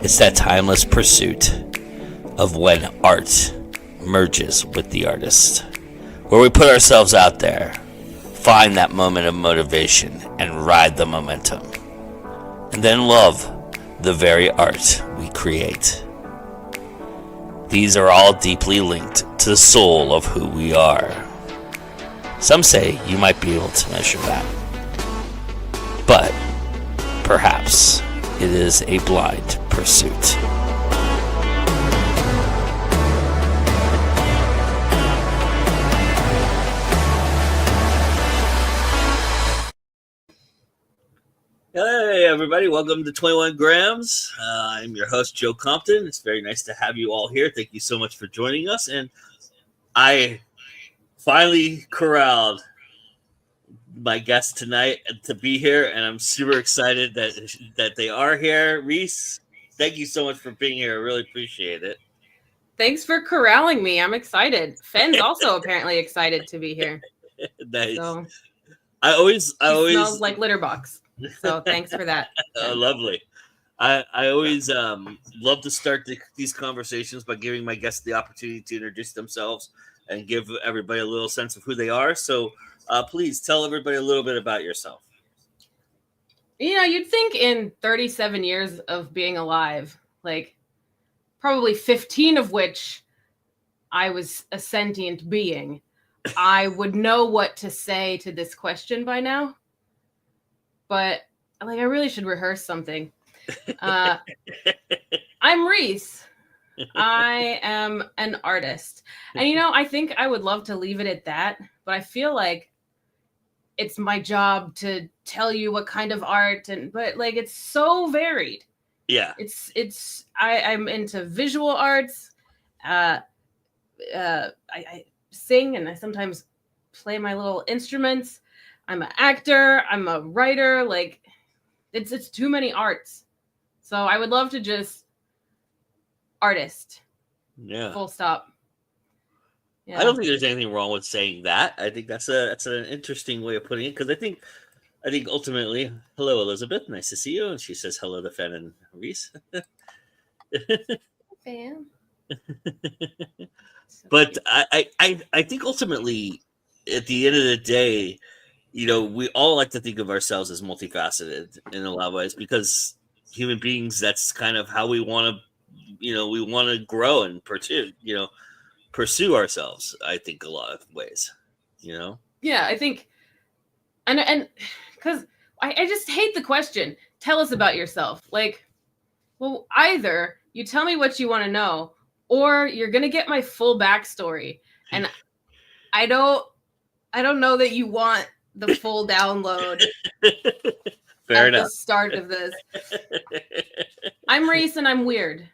It's that timeless pursuit of when art merges with the artist, where we put ourselves out there, find that moment of motivation, and ride the momentum, and then love the very art we create. These are all deeply linked to the soul of who we are. Some say you might be able to measure that, but perhaps it is a blind pursuit. Hey everybody, welcome to 21 Grams. I'm your host, Joe Compton. It's very nice to have you all here. Thank you so much for joining us. And I finally corralled my guests tonight to be here, and I'm super excited that they are here. Ris, thank you so much for being here. I really appreciate it. Thanks for corralling me. I'm excited. Fenn's also apparently excited to be here. Nice. So I always smells like litter box. So thanks for that. Lovely. I always love to start these conversations by giving my guests the opportunity to introduce themselves and give everybody a little sense of who they are. So please tell everybody a little bit about yourself. You know, you'd think in 37 years of being alive, like probably 15 of which I was a sentient being, I would know what to say to this question by now. But like, I really should rehearse something. I'm Ris. I am an artist. And, you know, I think I would love to leave it at that. But I feel like it's my job to tell you what kind of art. But like, it's so varied. Yeah. I'm into visual arts. I sing and I sometimes play my little instruments. I'm an actor, I'm a writer, like it's too many arts. So I would love to just artist. Yeah. Full stop. Yeah. I don't think there's anything wrong with saying that. I think that's an interesting way of putting it, because I think ultimately, hello Elizabeth, nice to see you. And she says hello to Fen and Ris. Fan. But I think ultimately, at the end of the day, you know, we all like to think of ourselves as multifaceted in a lot of ways, because human beings, that's kind of how we want to, you know, we want to grow and pursue ourselves. I think a lot of ways, you know? Yeah, I think, and because I just hate the question, tell us about yourself. Like, well, either you tell me what you want to know, or you're going to get my full backstory. And I don't know that you want the full download Fair at enough. The start of this. I'm Ris and I'm weird.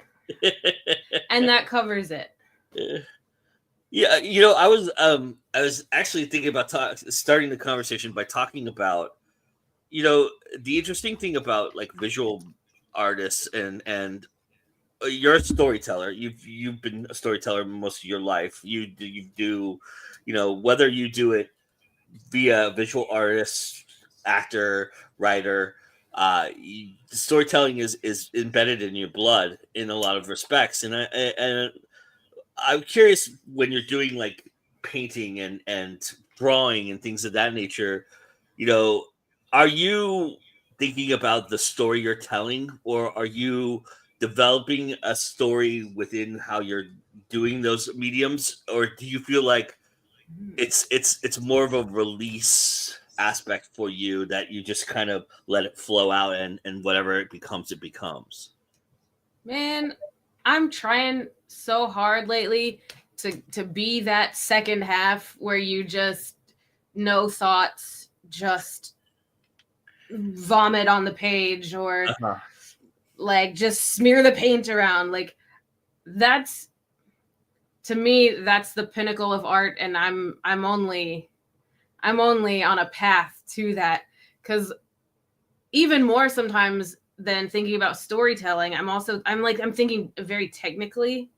And that covers it. Yeah, you know, I was actually thinking about starting the conversation by talking about, you know, the interesting thing about like visual artists and you're a storyteller. You've been a storyteller most of your life. You do, you know, whether you do it via visual artist, actor, writer, storytelling is embedded in your blood in a lot of respects. And I'm curious, when you're doing like painting and drawing and things of that nature, you know, are you thinking about the story you're telling, or are you developing a story within how you're doing those mediums, or do you feel like it's more of a release aspect for you, that you just kind of let it flow out, and whatever it becomes? Man, I'm trying so hard lately to be that second half where you just no thoughts, just vomit on the page, or like just smear the paint around. Like, that's, to me, that's the pinnacle of art, and I'm only on a path to that, because even more sometimes than thinking about storytelling, I'm thinking very technically.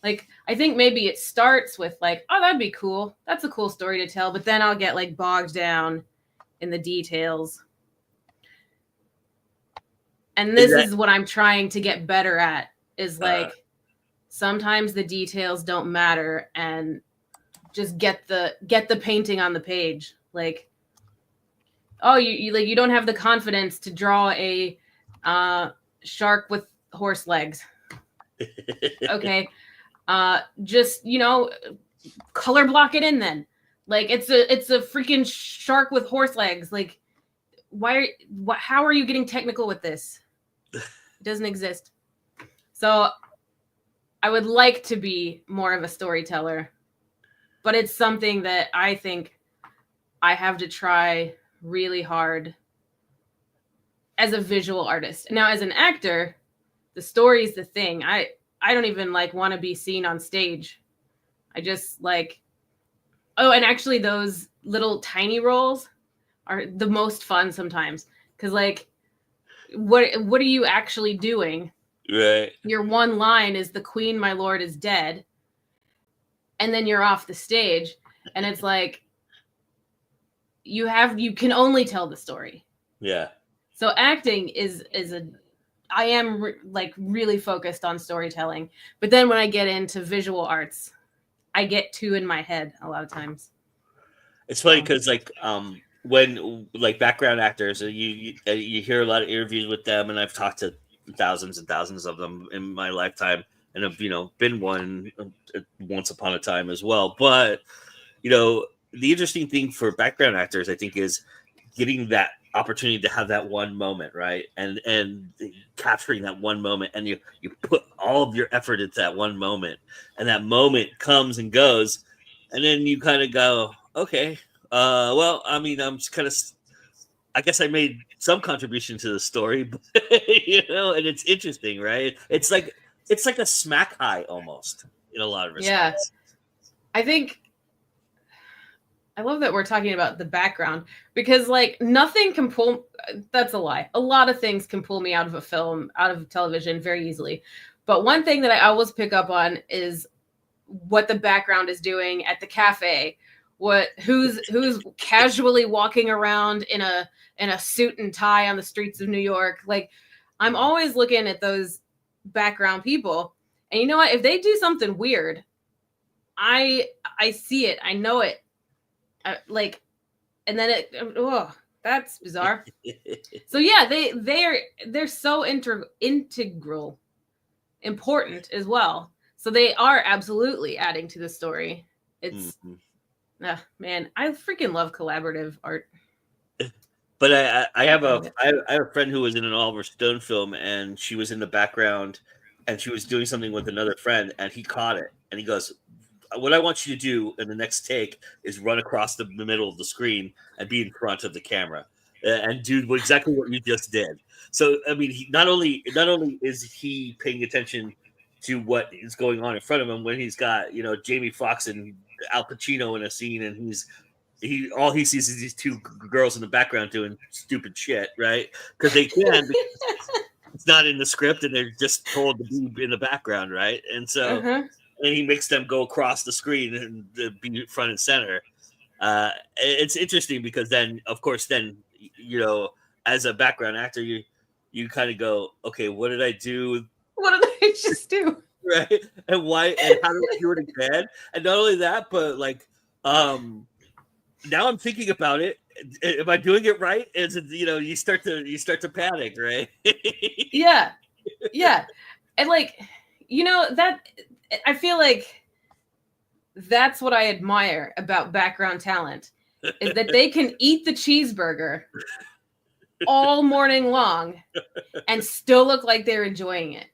Like, I think maybe it starts with like, oh, that'd be cool, that's a cool story to tell, but then I'll get like bogged down in the details. And this is what I'm trying to get better at, is like sometimes the details don't matter, and just get the painting on the page. Like, oh, you don't have the confidence to draw a shark with horse legs. Okay. Just, color block it in then. Like, it's a freaking shark with horse legs. Like, how are you getting technical with this? It doesn't exist. So I would like to be more of a storyteller, but it's something that I think I have to try really hard as a visual artist. Now, as an actor, the story is the thing. I don't even want to be seen on stage. I just and actually those little tiny roles are the most fun sometimes, because what are you actually doing? Right. Your one line is, "The queen, my lord, is dead," and then you're off the stage, and it's like you can only tell the story. Yeah. So acting I am really focused on storytelling, but then when I get into visual arts, I get two in my head a lot of times. It's funny because when background actors, you hear a lot of interviews with them, and I've talked to thousands and thousands of them in my lifetime, and have been one once upon a time as well. But the interesting thing for background actors, I think, is getting that opportunity to have that one moment, right? And capturing that one moment, and you put all of your effort into that one moment, and that moment comes and goes, and then you kind of go, okay, well, I mean, I guess I made some contribution to the story, but, and it's interesting, right? It's like a smack high almost in a lot of respects. Yeah. I think I love that we're talking about the background, because nothing can pull, that's a lie. A lot of things can pull me out of a film, out of television very easily. But one thing that I always pick up on is what the background is doing at the cafe, who's casually walking around in a suit and tie on the streets of New York. Like, I'm always looking at those background people, and you know what? If they do something weird, I see it, I know it. And then that's bizarre. So yeah, they're so integral, important as well. So they are absolutely adding to the story. It's man, I freaking love collaborative art. But I have a friend who was in an Oliver Stone film, and she was in the background, and she was doing something with another friend, and he caught it, and he goes, "What I want you to do in the next take is run across the middle of the screen and be in front of the camera and do exactly what you just did." So, I mean, he not only is he paying attention to what is going on in front of him when he's got Jamie Foxx and Al Pacino in a scene, and all he sees is these two girls in the background doing stupid shit, right? Because they can. It's not in the script, and they're just told to be in the background, right? And so. And he makes them go across the screen and be front and center. It's interesting because then, of course, as a background actor, you kind of go, okay, what did I do? What did I just do? Right? And why? And how did I do it again? And not only that, but now I'm thinking about it. Am I doing it right? Is it, you start to panic, right? Yeah. And that. I feel like that's what I admire about background talent, is that they can eat the cheeseburger all morning long and still look like they're enjoying it.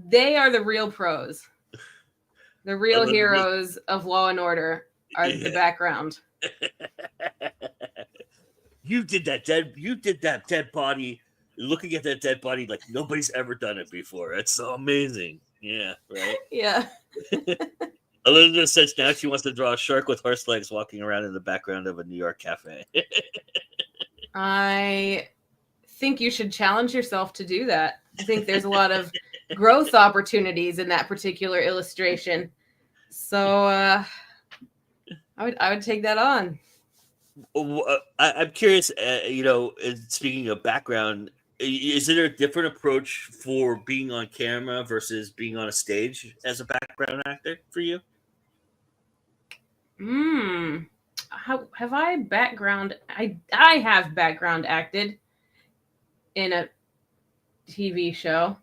They are the real pros. The real heroes of Law and Order are the background. You did that dead body. Looking at that dead body like nobody's ever done it before. It's so amazing. Yeah, right? Yeah. Elizabeth says now she wants to draw a shark with horse legs walking around in the background of a New York cafe. I think you should challenge yourself to do that. I think there's a lot of growth opportunities in that particular illustration. So I would take that on. I'm curious. Speaking of background, is there a different approach for being on camera versus being on a stage as a background actor for you? How have I background? I have background acted in a TV show,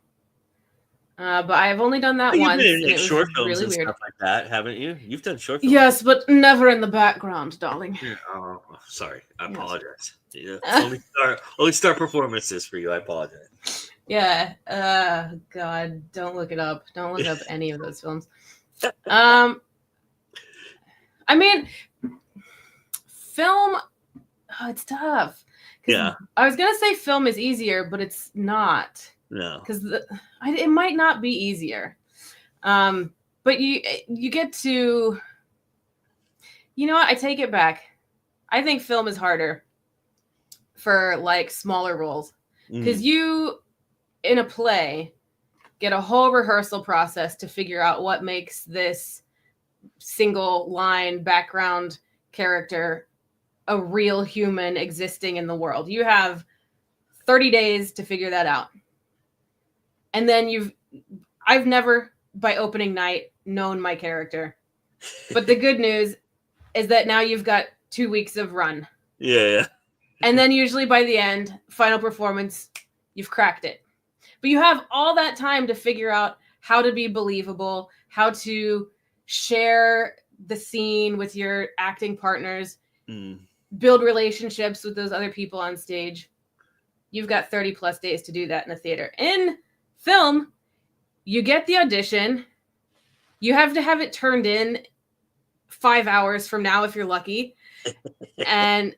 but I've only done that You've been once, in and like it was short films really and weird. stuff like that, haven't you? You've done short films. Yes, but never in the background, darling. Yeah. Oh, sorry. I Yes. apologize. Yeah, it's only star performances for you. I apologize. Yeah. God, don't look it up. Don't look up any of those films. I mean, film. Oh, it's tough. Yeah. I was gonna say film is easier, but it's not. No. Because it might not be easier. But you get to. You know what? I take it back. I think film is harder for like smaller roles because you in a play get a whole rehearsal process to figure out what makes this single line background character a real human existing in the world. You have 30 days to figure that out. And then I've never by opening night known my character. But the good news is that now you've got 2 weeks of run. Yeah. And then usually by the end, final performance, you've cracked it. But you have all that time to figure out how to be believable, how to share the scene with your acting partners, build relationships with those other people on stage. You've got 30 plus days to do that in a theater. In film, you get the audition. You have to have it turned in 5 hours from now if you're lucky. And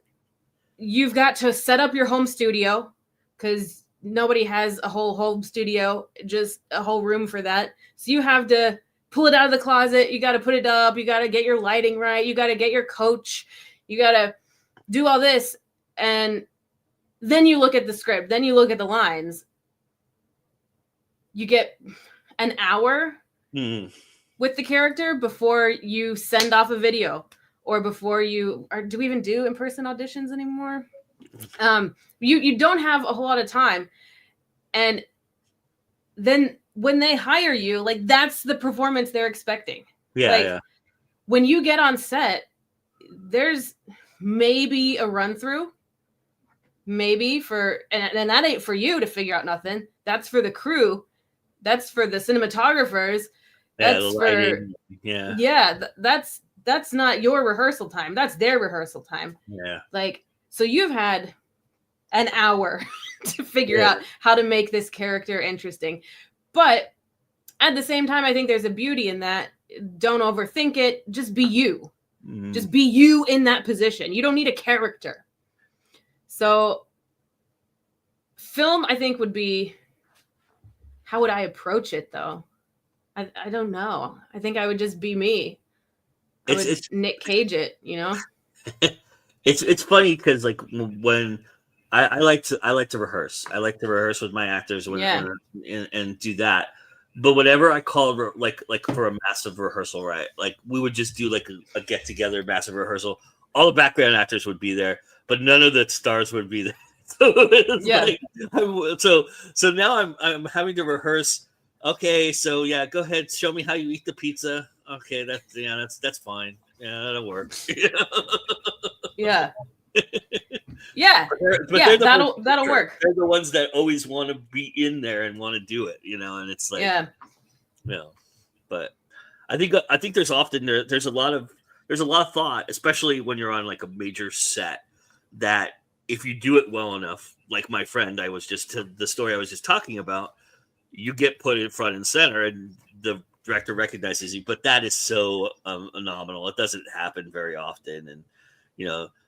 you've got to set up your home studio because nobody has a whole home studio, just a whole room for that. So you have to pull it out of the closet. You got to put it up. You got to get your lighting right. You got to get your coach. You got to do all this. And then you look at the script. Then you look at the lines. You get an hour with the character before you send off a video or before do we even do in-person auditions anymore? You don't have a whole lot of time. And then when they hire you, like that's the performance they're expecting. Yeah. When you get on set, there's maybe a run through, maybe and that ain't for you to figure out nothing. That's for the crew. That's for the cinematographers. That's that's not your rehearsal time. That's their rehearsal time. Yeah. So you've had an hour to figure out how to make this character interesting. But at the same time, I think there's a beauty in that. Don't overthink it. Just be you. Just be you in that position. You don't need a character. So film, I think, would be, how would I approach it, though? I don't know. I think I would just be me. I would Nick Cage it, you know? It's funny because like when I like to rehearse. I like to rehearse with my actors and do that. But whenever I call like for a massive rehearsal, right? Like we would just do like a get together, massive rehearsal. All the background actors would be there, but none of the stars would be there. So now I'm having to rehearse. Okay, so yeah, go ahead, show me how you eat the pizza. Okay, that's fine. Yeah, that'll work. Yeah. Yeah. That'll work. They're the ones that always want to be in there and want to do it, and it's like, but I think there's often there's a lot of thought, especially when you're on like a major set, that if you do it well enough, like my friend, the story I was just talking about, you get put in front and center and the director recognizes you, but that is so phenomenal. It doesn't happen very often. And,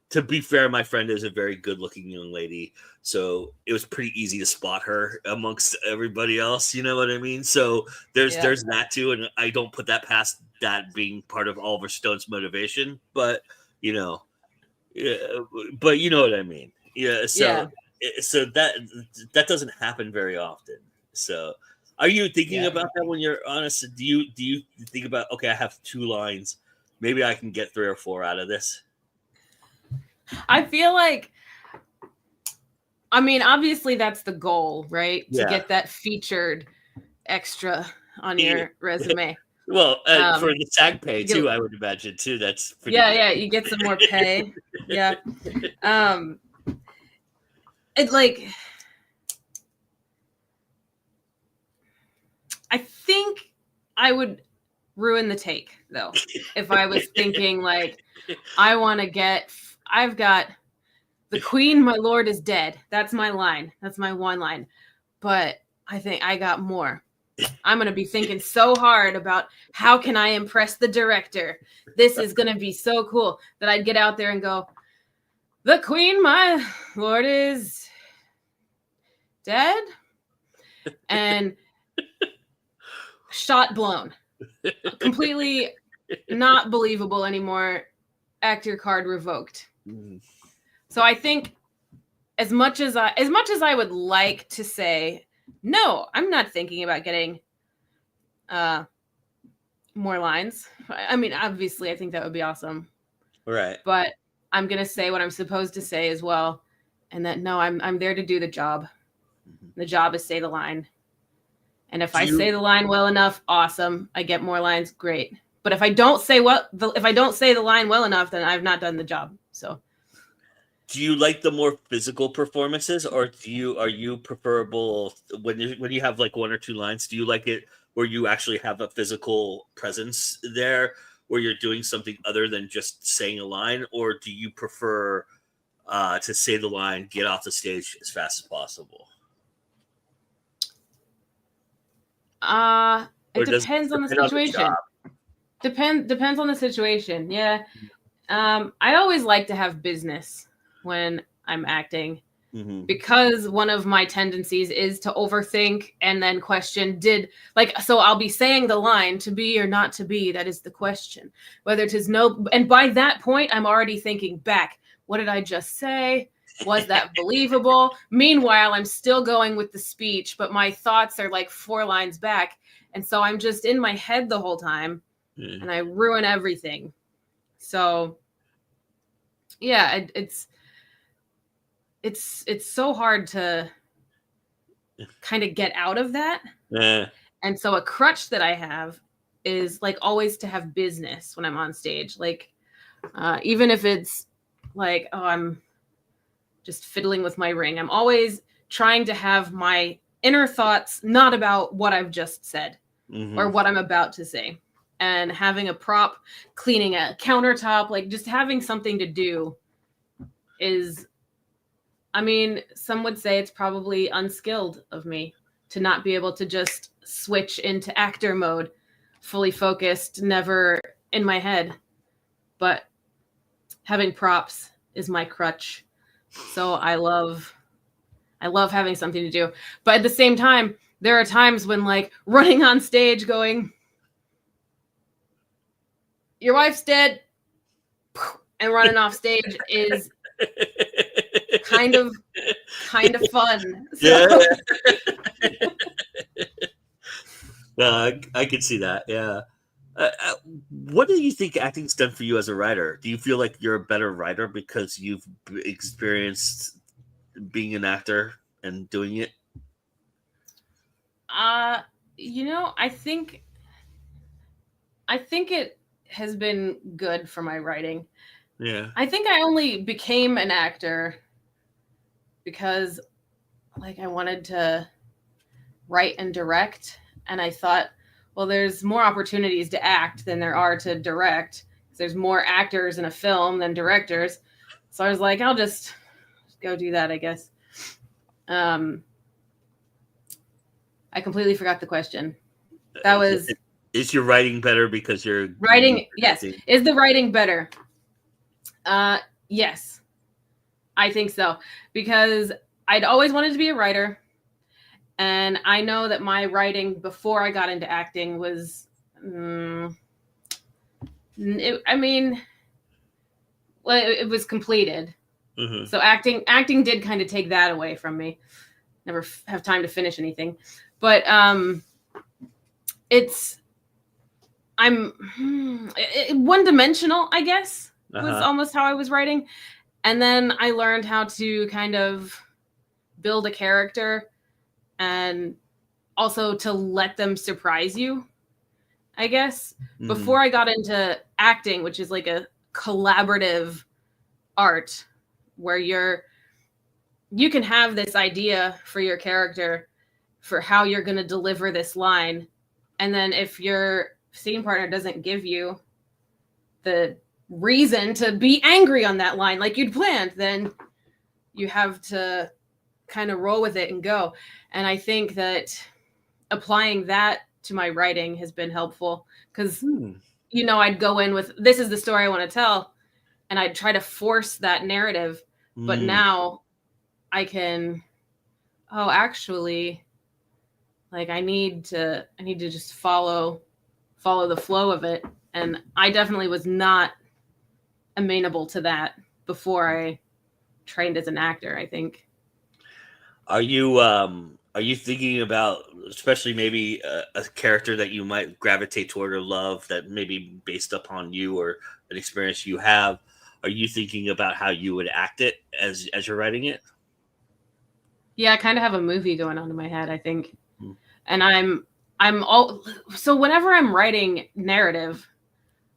to be fair, my friend is a very good looking young lady. So it was pretty easy to spot her amongst everybody else. You know what I mean? So there's that too. And I don't put that past that being part of Oliver Stone's motivation, but you know what I mean? Yeah. So that doesn't happen very often. So are you thinking about that when you're honest? Do you think about, okay, I have 2 lines, maybe I can get 3 or 4 out of this? I feel like, I mean, obviously that's the goal, right? To Yeah. get that featured extra on your resume. Well, for the SAG pay get- too, I would imagine too. That's pretty yeah, good. yeah, you get some more pay. Yeah. It like, I think I would ruin the take though if I was thinking like, I've got the queen, my lord is dead. That's my line. That's my one line. But I think I got more. I'm going to be thinking so hard about how can I impress the director. This is going to be so cool that I'd get out there and go, the queen, my lord, is dead. And shot blown. Completely not believable anymore. Actor card revoked. So I think as much as I would like to say, no, I'm not thinking about getting more lines. I mean, obviously, I think that would be awesome. Right. But I'm gonna say what I'm supposed to say as well, and that no, I'm there to do the job. The job is say the line. And if I say the line well enough, awesome. I get more lines, great. But if I don't say the line well enough, then I've not done the job. So. Do you like the more physical performances, or are you preferable when you have like one or two lines? Do you like it where you actually have a physical presence there, where you're doing something other than just saying a line, or do you prefer to say the line, get off the stage as fast as possible? It depends on the situation. Depends on the situation. Yeah. I always like to have business when I'm acting, because one of my tendencies is to overthink and then question, so I'll be saying the line, to be or not to be, that is the question. Whether it is no, and by that point, I'm already thinking back, what did I just say? Was that believable? Meanwhile, I'm still going with the speech, but my thoughts are like 4 lines back. And so I'm just in my head the whole time, and I ruin everything. So yeah, it's so hard to kind of get out of that. And so a crutch that I have is like always to have business when I'm on stage. Like, even if it's like, oh, I'm just fiddling with my ring, I'm always trying to have my inner thoughts not about what I've just said or what I'm about to say. And having a prop, cleaning a countertop, like just having something to do is, I mean, some would say it's probably unskilled of me to not be able to just switch into actor mode, fully focused, never in my head. But having props is my crutch. So I love having something to do. But at the same time, there are times when like running on stage going, your wife's dead, and running off stage is kind of fun. So. Yeah. I can see that. Yeah. What do you think acting's done for you as a writer? Do you feel like you're a better writer because you've experienced being an actor and doing it? I think it has been good for my writing. Yeah. I think I only became an actor because like I wanted to write and direct, and I thought, well, there's more opportunities to act than there are to direct. There's more actors in a film than directors. So I was like, I'll just go do that, I guess. I completely forgot the question. That was, is your writing better because you're writing? Yes. Is the writing better? Yes, I think so, because I'd always wanted to be a writer. And I know that my writing before I got into acting was, it was completed. So acting did kind of take that away from me. Never have time to finish anything. But I'm one-dimensional, I guess, was almost how I was writing. And then I learned how to kind of build a character and also to let them surprise you, I guess. Before I got into acting, which is like a collaborative art where you can have this idea for your character for how you're going to deliver this line. And then if your scene partner doesn't give you the reason to be angry on that line like you'd planned, then you have to kind of roll with it and go. And I think that applying that to my writing has been helpful because, I'd go in with, this is the story I want to tell, and I'd try to force that narrative. But now I can, actually, like I need to just follow the flow of it. And I definitely was not amenable to that before I trained as an actor, I think. Are you thinking about, especially maybe a character that you might gravitate toward or love that maybe based upon you or an experience you have? Are you thinking about how you would act it as you're writing it? Yeah, I kind of have a movie going on in my head, I think. And so whenever I'm writing narrative,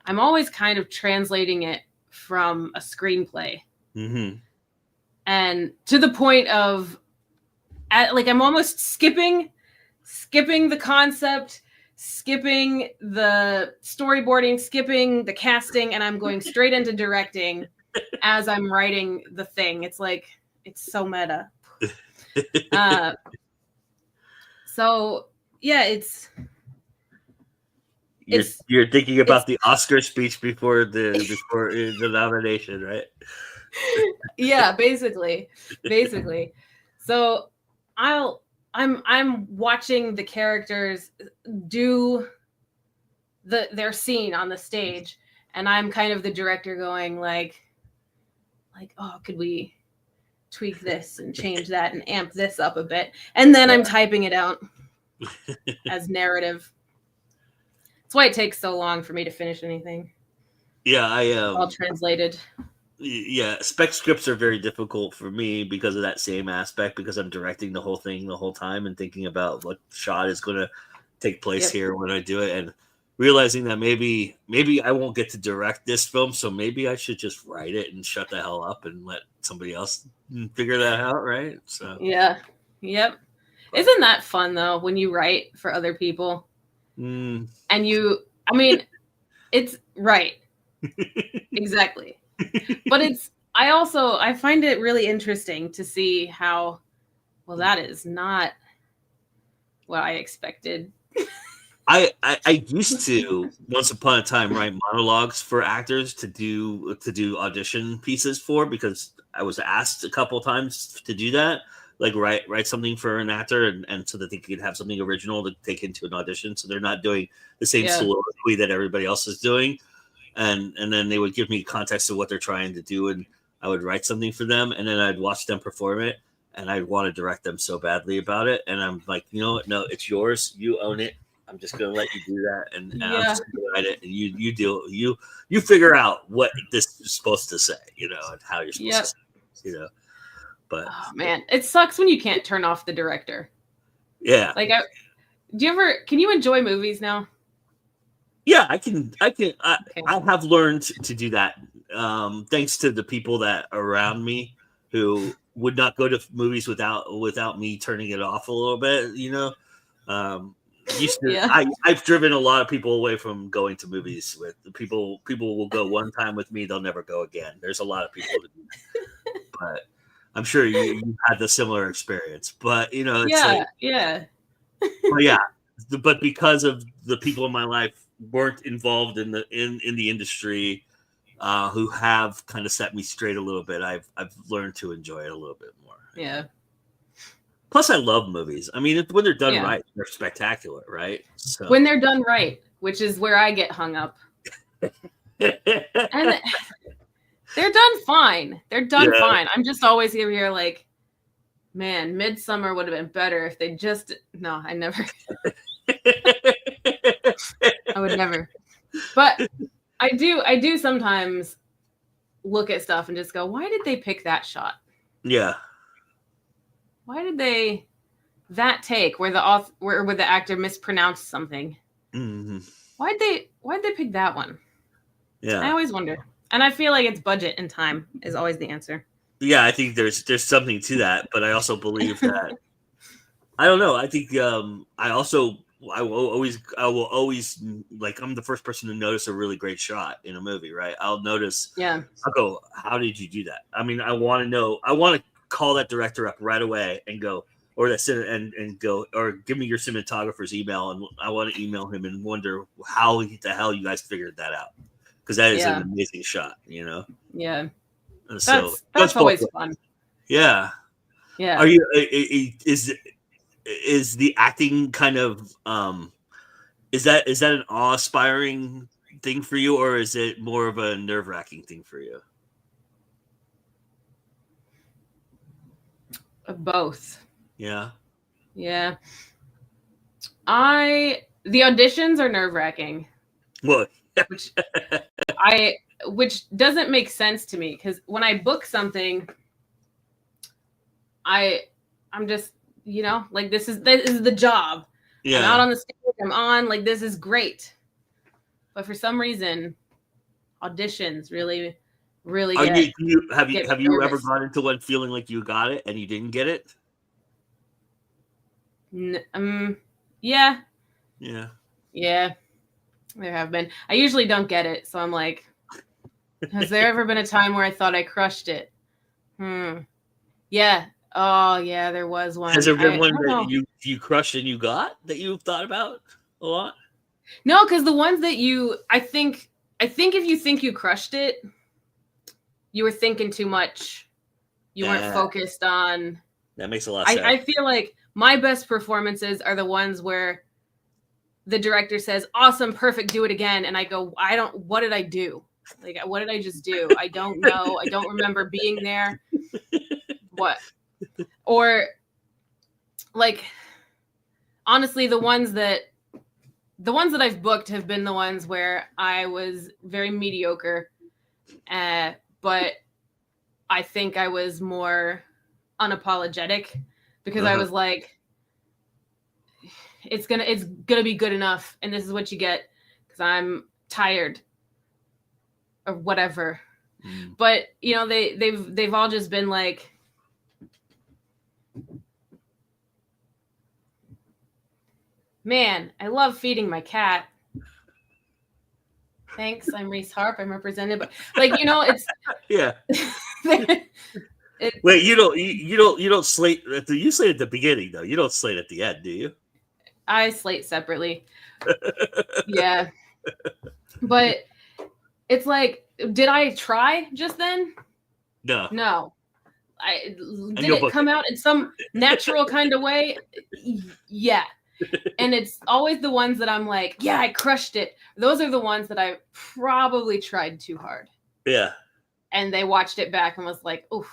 I'm always kind of translating it from a screenplay. And to the point of, I'm almost skipping the concept, skipping the storyboarding, skipping the casting, and I'm going straight into directing as I'm writing the thing. It's like, it's so meta. So yeah, you're thinking about the Oscar speech before the nomination, right? Yeah, basically. So I'm watching the characters do their scene on the stage, and I'm kind of the director going like, oh, could we tweak this and change that and amp this up a bit? And then I'm typing it out as narrative. That's why it takes so long for me to finish anything. Yeah, all translated. Yeah, spec scripts are very difficult for me because of that same aspect, because I'm directing the whole thing the whole time and thinking about what shot is going to take place here when I do it, and realizing that maybe I won't get to direct this film, so maybe I should just write it and shut the hell up and let somebody else figure that out, right? So yeah, yep. Isn't that fun though when you write for other people? And it's right. Exactly. But I find it really interesting to see how, well, that is not what I expected. I used to once upon a time write monologues for actors to do audition pieces for, because I was asked a couple times to do that, like write something for an actor and so that they could have something original to take into an audition, so they're not doing the same soliloquy that everybody else is doing. And then they would give me context of what they're trying to do, and I would write something for them, and then I'd watch them perform it, and I'd want to direct them so badly about it. And I'm like, you know what? No, it's yours. You own it. I'm just gonna let you do that, and I'm just gonna write it, and you figure out what this is supposed to say, and how you're supposed to say, But oh man, it sucks when you can't turn off the director. Yeah. Like, can you enjoy movies now? Yeah, I can. I have learned to do that, thanks to the people that are around me who would not go to movies without me turning it off a little bit. I've driven a lot of people away from going to movies with people. People will go one time with me; they'll never go again. There's a lot of people to do that. But I'm sure you had the similar experience. But but because of the people in my life weren't involved in the industry, who have kind of set me straight a little bit, I've learned to enjoy it a little bit more. Yeah. Plus, I love movies. I mean, when they're done right, they're spectacular, right? So when they're done right, which is where I get hung up. And they're done fine. They're done fine. I'm just always here like, man, Midsummer would have been better if they just. No, I never. I would never. But I do sometimes look at stuff and just go, why did they pick that shot? Yeah. Why did they that take where the actor mispronounced something? Mm-hmm. Why'd they pick that one? Yeah. I always wonder. And I feel like it's budget and time is always the answer. Yeah, I think there's something to that, but I also believe that I don't know. I think I will always like I'm the first person to notice a really great shot in a movie, right? I'll notice. Yeah. I'll go, how did you do that? I mean, I want to know. I want to call that director up right away and go, or that and go, or give me your cinematographer's email, and I want to email him and wonder how the hell you guys figured that out, because that is an amazing shot, you know. Yeah. And so that's always fun. Yeah. Yeah. Are you? Is the acting kind of is that an awe-inspiring thing for you, or is it more of a nerve-wracking thing for you? Both. Yeah. Yeah. The auditions are nerve-wracking. Well, which doesn't make sense to me, because when I book something, I'm just, you know, like this is the job. Yeah. I'm out on the stage. I'm on, like, this is great. But for some reason, auditions really have you ever gone into one feeling like you got it and you didn't get it? Yeah. Yeah. Yeah. There have been. I usually don't get it, so I'm like, has there ever been a time where I thought I crushed it? Yeah. Oh, yeah, there was one. Has there been one that you crushed and you got that you've thought about a lot? No, because the ones that I think if you think you crushed it, you were thinking too much. You weren't focused on. That makes a lot of sense. I feel like my best performances are the ones where the director says, awesome, perfect, do it again. And I go, what did I do? Like, what did I just do? I don't know. I don't remember being there. What? Or, like, honestly, the ones that I've booked have been the ones where I was very mediocre, but I think I was more unapologetic, because I was like, it's gonna be good enough, and this is what you get, because I'm tired or whatever. But you know, they've all just been like, man, I love feeding my cat. Thanks, I'm Ris Harp. I'm represented, but like, you know, it's yeah. Wait, you don't slate. You slate at the beginning though. You don't slate at the end, do you? I slate separately. Yeah, but it's like, did I try just then? No. Did it come out in some natural kind of way? Yeah. And it's always the ones that I'm like, yeah, I crushed it. Those are the ones that I probably tried too hard. Yeah. And they watched it back and was like, oof,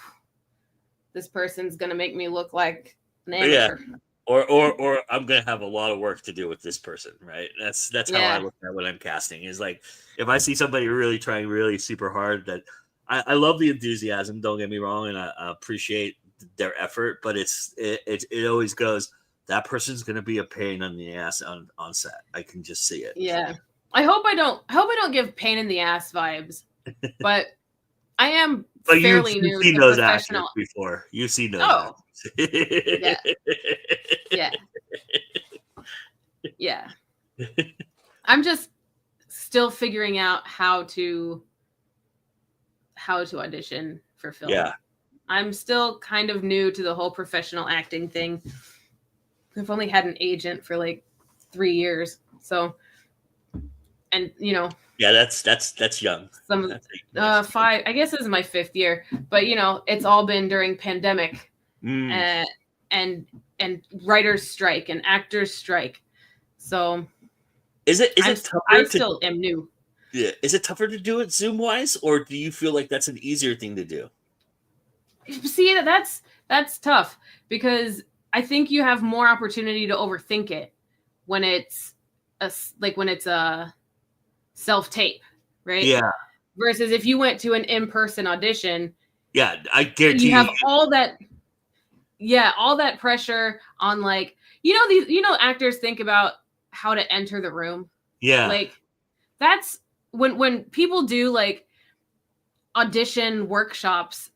this person's going to make me look like an amateur. Yeah. Or I'm going to have a lot of work to do with this person, right? That's how I look at when I'm casting. Is like, if I see somebody really trying really super hard, that I love the enthusiasm, don't get me wrong, and I appreciate their effort, but it always goes, that person's going to be a pain in the ass on set. I can just see it. Yeah. I hope I don't give pain in the ass vibes, but I am fairly new to those professional. Actors before. You've seen those. Oh. Yeah. Yeah. Yeah. I'm just still figuring out how to audition for film. Yeah. I'm still kind of new to the whole professional acting thing. I've only had an agent for like 3 years. So, and you know. Yeah, that's young. That's 5, I guess this is my 5th year, but you know, it's all been during pandemic and writers strike and actors strike. So is it tougher? I still am new. Yeah. Is it tougher to do it Zoom wise, or do you feel like that's an easier thing to do? See, that's tough, because I think you have more opportunity to overthink it when it's a self-tape, right? Yeah. Versus if you went to an in-person audition, yeah, I guarantee you have all that, all that pressure on, like, actors think about how to enter the room. Yeah. Like, that's when people do like audition workshops,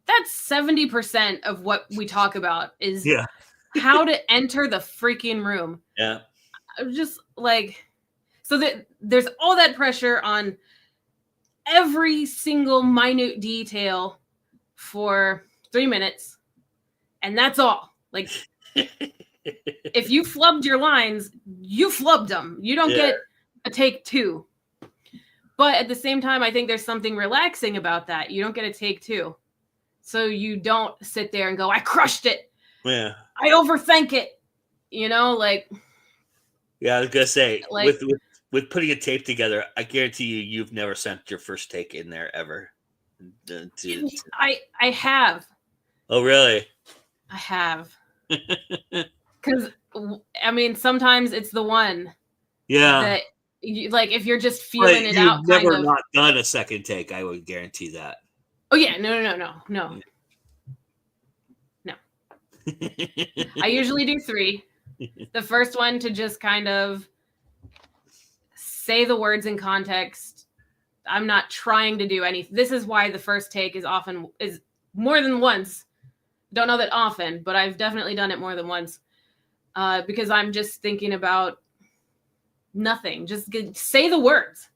that's 70% of what we talk about is how to enter the freaking room. Yeah. Just like, so that there's all that pressure on every single minute detail for 3 minutes, and that's all. Like, if you flubbed your lines, you flubbed them. You don't get a take 2. But at the same time, I think there's something relaxing about that. You don't get a take 2. So you don't sit there and go, I crushed it. Yeah. I overthink it. Like. Yeah, I was gonna say, like, with putting a tape together, I guarantee you've never sent your first take in there ever. I have. Oh, really? I have. Because, I mean, sometimes it's the one. Yeah. That, like, if you're just feeling it out. You've never not done a second take, I would guarantee that. Oh, yeah. No. I usually do 3. The first one to just kind of say the words in context. I'm not trying to do anything. This is why the first take is more than once. Don't know that often, but I've definitely done it more than once. Because I'm just thinking about nothing. Just say the words.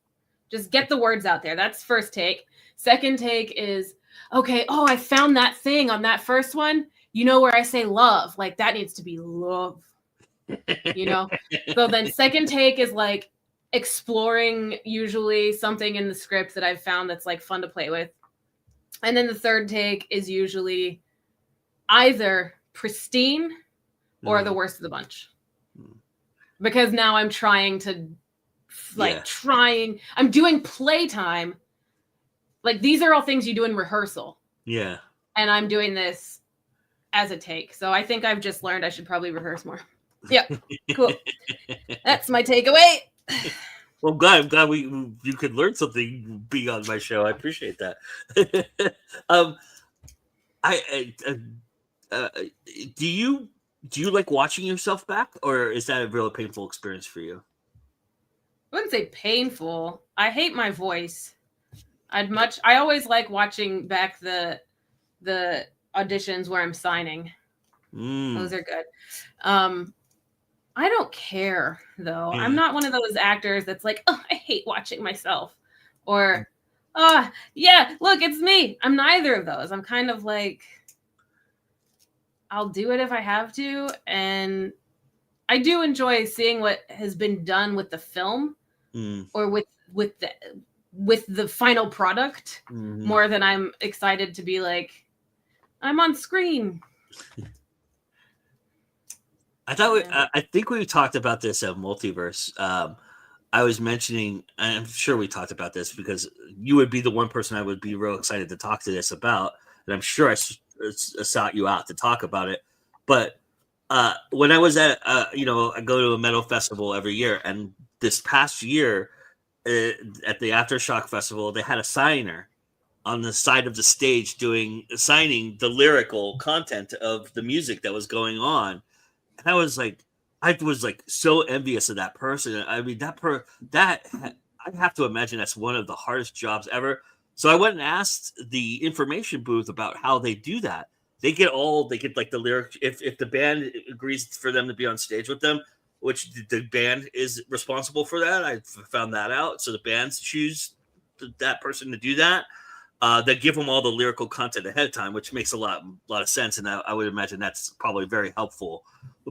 Just get the words out there. That's first take. Second take is, okay, I found that thing on that first one. Where I say love. Like, that needs to be love. So then second take is like exploring usually something in the script that I've found that's like fun to play with. And then the third take is usually either pristine or the worst of the bunch. Because now I'm trying to I'm doing playtime. Like, these are all things you do in rehearsal. Yeah. And I'm doing this as a take. So I think I've just learned I should probably rehearse more. Yeah, cool. That's my takeaway. Well, I'm glad you could learn something being on my show. I appreciate that. Do you like watching yourself back, or is that a real painful experience for you? I wouldn't say painful. I hate my voice. I always like watching back the auditions where I'm signing. Those are good. I don't care, though. Yeah. I'm not one of those actors that's like, I hate watching myself. Or, yeah, look, it's me. I'm neither of those. I'm kind of like, I'll do it if I have to. And I do enjoy seeing what has been done with the film or with the final product more than I'm excited to be like, I'm on screen. I think we talked about this at Multiverse. I was mentioning, I'm sure we talked about this because you would be the one person I would be real excited to talk to this about, and I'm sure I sought you out to talk about it. But when I was at, I go to a metal festival every year, and this past year at the Aftershock Festival, they had a signer on the side of the stage signing the lyrical content of the music that was going on. And I was like so envious of that person. I mean, I have to imagine that's one of the hardest jobs ever. So I went and asked the information booth about how they do that. They get like the lyric. If the band agrees for them to be on stage with them, which the band is responsible for that. I found that out. So the bands choose that person to do that. They give them all the lyrical content ahead of time, which makes a lot of sense. And I would imagine that's probably very helpful,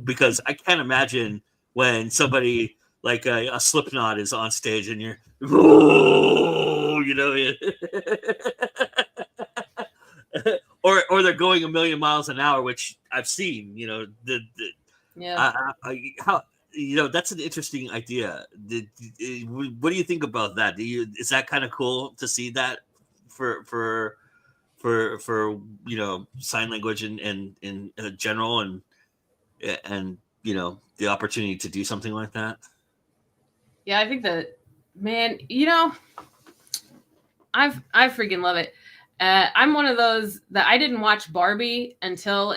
because I can't imagine when somebody like a Slipknot is on stage and you're, or they're going a million miles an hour, which I've seen, that's an interesting idea. What do you think about that? Is that kind of cool to see that for sign language and in general and the opportunity to do something like that? Yeah, I think that, man, I freaking love it. I'm one of those that I didn't watch Barbie until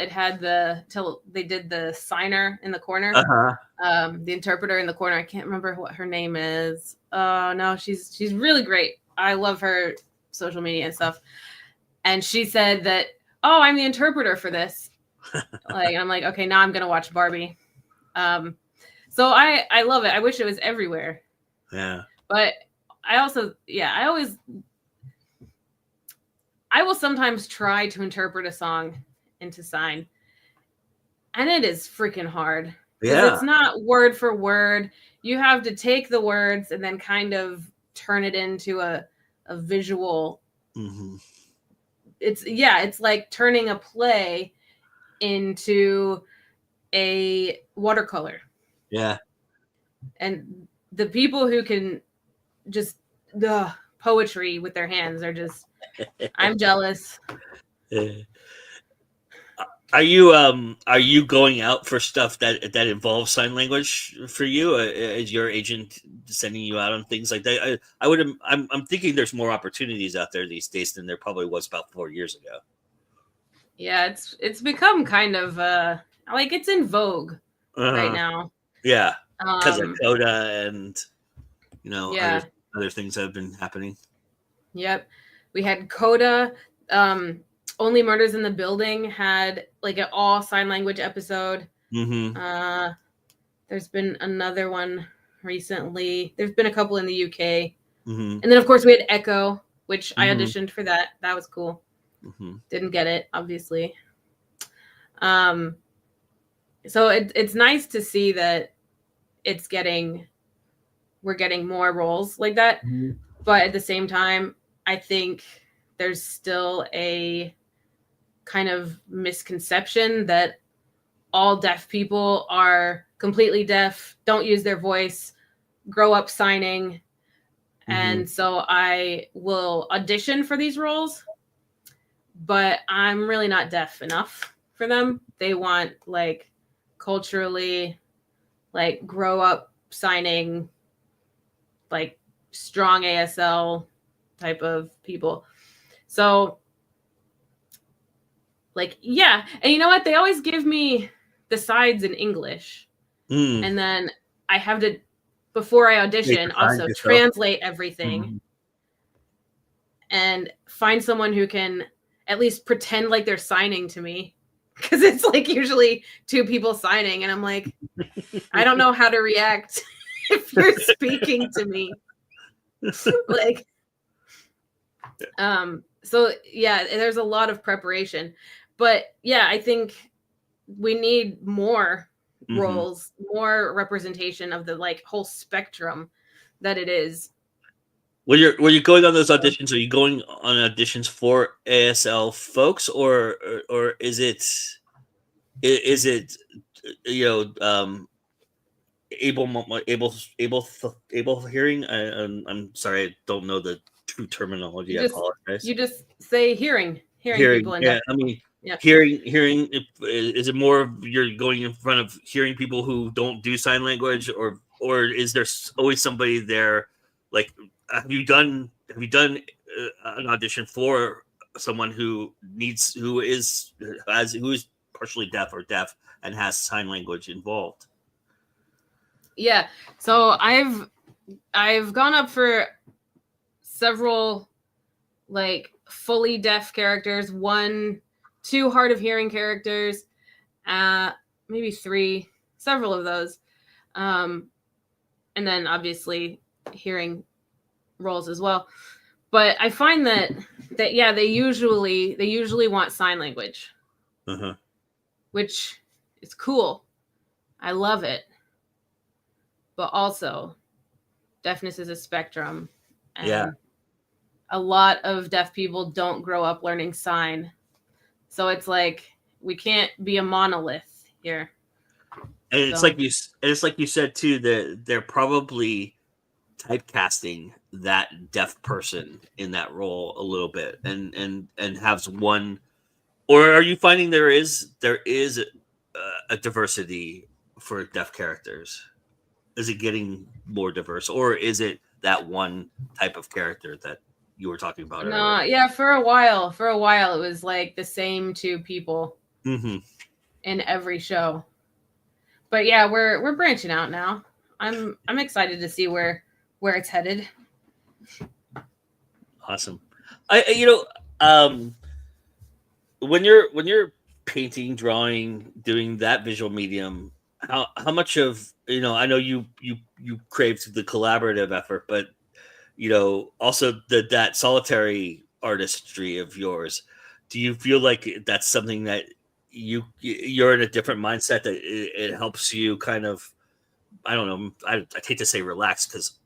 till they did the signer in the corner, Uh-huh. the interpreter in the corner. I can't remember what her name is. Oh no, she's really great. I love her social media and stuff. And she said that, oh, I'm the interpreter for this. Like, I'm like, okay, now I'm gonna watch Barbie. So I love it. I wish it was everywhere. Yeah. But I also, I will sometimes try to interpret a song into sign, and it is freaking hard because Yeah. it's not word for word. You have to take the words and then kind of turn it into a visual. Mm-hmm. It's like turning a play into a watercolor. Yeah. And the people who can just poetry with their hands are just, I'm jealous. Are you going out for stuff that involves sign language for you? Is your agent sending you out on things like that? I'm thinking there's more opportunities out there these days than there probably was about 4 years ago. Yeah, it's become kind of like it's in vogue right now. Yeah, because of Coda and Yeah. other things that have been happening. Yep, we had Coda. Only Murders in the Building had like an all sign language episode. Mm-hmm. There's been another one recently. There's been a couple in the UK. Mm-hmm. And then of course we had Echo, which I Mm-hmm. auditioned for that. That was cool. Mm-hmm. Didn't get it, obviously. So it's nice to see that we're getting more roles like that. Mm-hmm. But at the same time, I think there's still a kind of misconception that all deaf people are completely deaf, don't use their voice, grow up signing. Mm-hmm. And so I will audition for these roles, but I'm really not deaf enough for them. They want like culturally, like grow up signing, like strong ASL type of people. So like, yeah. And you know what? They always give me the sides in English. And then I have to, before I audition, also translate everything and find someone who can at least pretend like they're signing to me. Because it's like usually two people signing. And I'm like, I don't know how to react if you're speaking to me. Like, so yeah, there's a lot of preparation. But yeah, I think we need more roles, more representation of the like whole spectrum that it is. When you're going on those auditions, are you going on auditions for ASL folks, or is it able hearing? I'm sorry, I don't know the true terminology. I apologize. You just say hearing people. Yeah, I mean, yeah. Hearing. Is it more of you're going in front of hearing people who don't do sign language, or is there always somebody there? Like, have you done an audition for someone who is partially deaf or deaf and has sign language involved? Yeah, so I've gone up for several like fully deaf characters, 2 hard of hearing characters, maybe 3, several of those, and then obviously hearing roles as well. But I find that yeah, they usually want sign language, which is cool. I love it. But also, deafness is a spectrum, and a lot of deaf people don't grow up learning sign. So it's like we can't be a monolith here. And it's like you said too, that they're probably typecasting that deaf person in that role a little bit, and has one. Or are you finding there is a diversity for deaf characters? Is it getting more diverse, or is it that one type of character that you were talking about earlier. No, yeah, for a while it was like the same two people Mm-hmm. in every show. But yeah, we're branching out now. I'm excited to see where it's headed. Awesome. I when you're painting, drawing, doing that visual medium, how much of I know you craved the collaborative effort, but also that solitary artistry of yours. Do you feel like that's something that you're in a different mindset that it helps you kind of, I don't know, I'd hate to say relax because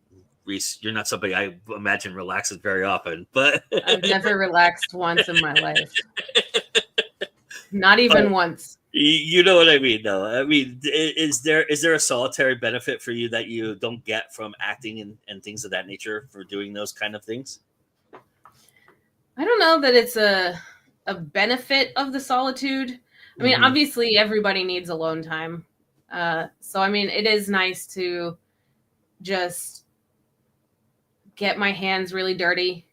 Ris, you're not somebody I imagine relaxes very often, but I've never relaxed once in my life. Not but even once. you know what I mean, though. I mean, is there a solitary benefit for you that you don't get from acting and things of that nature for doing those kind of things? I don't know that it's a benefit of the solitude. I mean, Mm-hmm. obviously everybody needs alone time. So I mean, it is nice to just get my hands really dirty,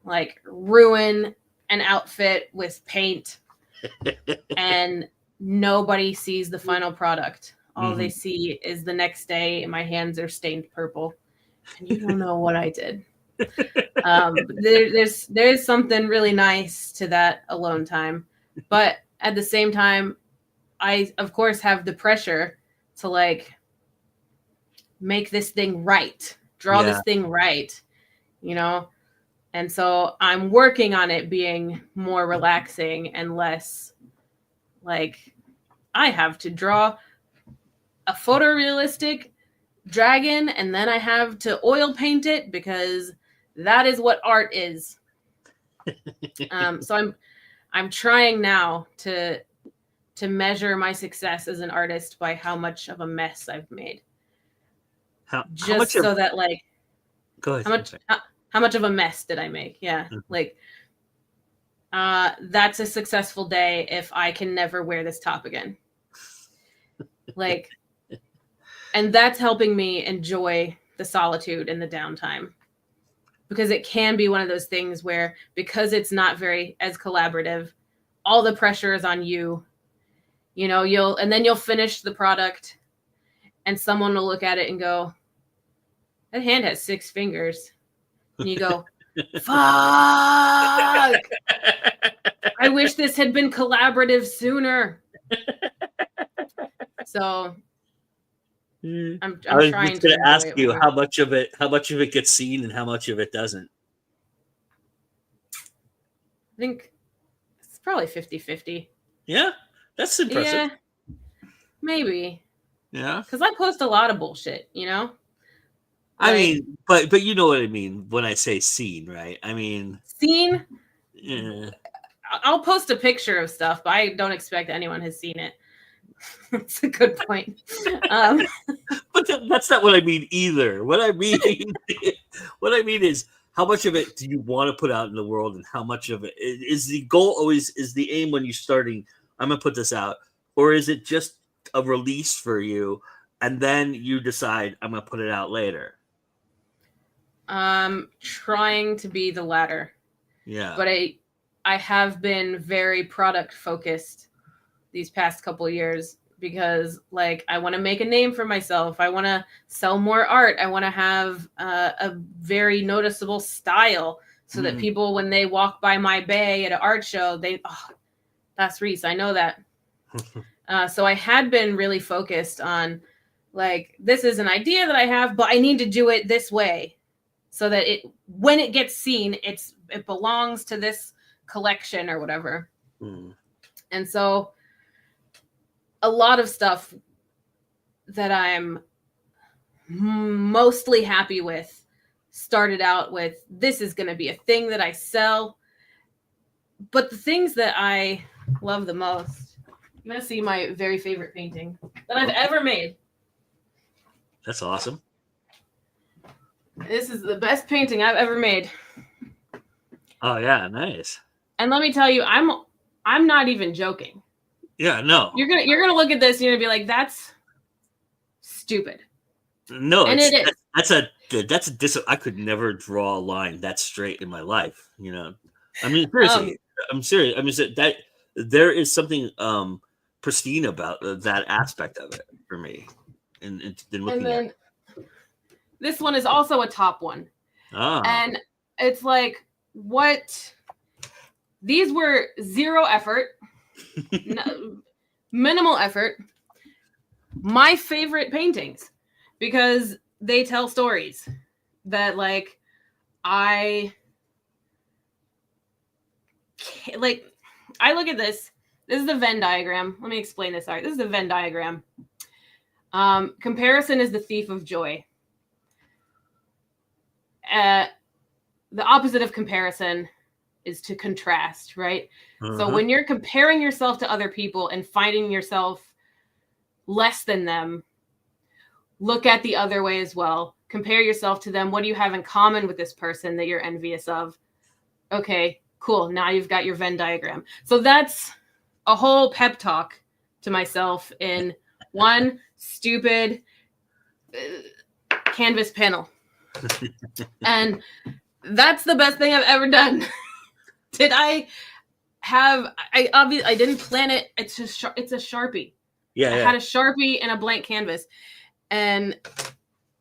like ruin an outfit with paint, and nobody sees the final product. All they see is the next day my hands are stained purple, and you don't know what I did. There's something really nice to that alone time, but at the same time, I of course have the pressure to like make this thing right, draw this thing right, you know. And so I'm working on it being more relaxing and less like I have to draw a photorealistic dragon and then I have to oil paint it because that is what art is. So I'm trying now to measure my success as an artist by how much of a mess I've made. How Just much so that like go ahead. how much of a mess did I make? Yeah. Mm-hmm. Like that's a successful day if I can never wear this top again. Like, and that's helping me enjoy the solitude and the downtime, because it can be one of those things where, because it's not very as collaborative, all the pressure is on you. You'll finish the product and someone will look at it and go, that hand has 6 fingers. And you go, fuck, I wish this had been collaborative sooner. So I'm I was trying just going to ask enjoy it you more. how much of it gets seen and how much of it doesn't. I think it's probably 50-50. Yeah, that's impressive. Yeah, maybe. Yeah, because I post a lot of bullshit, I mean, but you know what I mean when I say seen, right? I mean, seen. yeah. I'll post a picture of stuff, but I don't expect anyone has seen it. That's a good point. But that's not what I mean either. What I mean is, how much of it do you want to put out in the world, and how much of it is the goal? Always is the aim when you're starting, I'm gonna put this out, or is it just a release for you, and then you decide I'm gonna put it out later? Trying to be the latter. Yeah. But I have been very product focused these past couple of years, because like I want to make a name for myself. I want to sell more art. I want to have a very noticeable style, so that people, when they walk by my bay at an art show, that's Ris. I know that. So I had been really focused on like, this is an idea that I have, but I need to do it this way, so that when it gets seen, it belongs to this collection or whatever. And so a lot of stuff that I'm mostly happy with started out with, this is going to be a thing that I sell. But the things that I love the most, you're going to see my very favorite painting that I've ever made. That's awesome. This is the best painting I've ever made. Oh yeah, nice. And let me tell you, I'm not even joking. Yeah, no. You're gonna look at this and you're gonna be like, that's stupid. No, and it is. that's I could never draw a line that straight in my life. I mean, Um, seriously, I'm serious. I mean, that there is something pristine about that aspect of it for me, in and looking at then this one is also a top one. it. Ah, And it's like, what? These were zero effort, minimal effort. My favorite paintings, because they tell stories that, like, I like. I look at this. This is the Venn diagram. Let me explain this. Sorry, this is the Venn diagram. Comparison is the thief of joy. The opposite of comparison is to contrast, right? So when you're comparing yourself to other people and finding yourself less than them, look at the other way as well. Compare yourself to them. What do you have in common with this person that you're envious of? Okay, cool. Now you've got your Venn diagram. So that's a whole pep talk to myself in one stupid canvas panel. And that's the best thing I've ever done. Did I have? I didn't plan it. It's just it's a Sharpie. yeah, I had a Sharpie and a blank canvas, and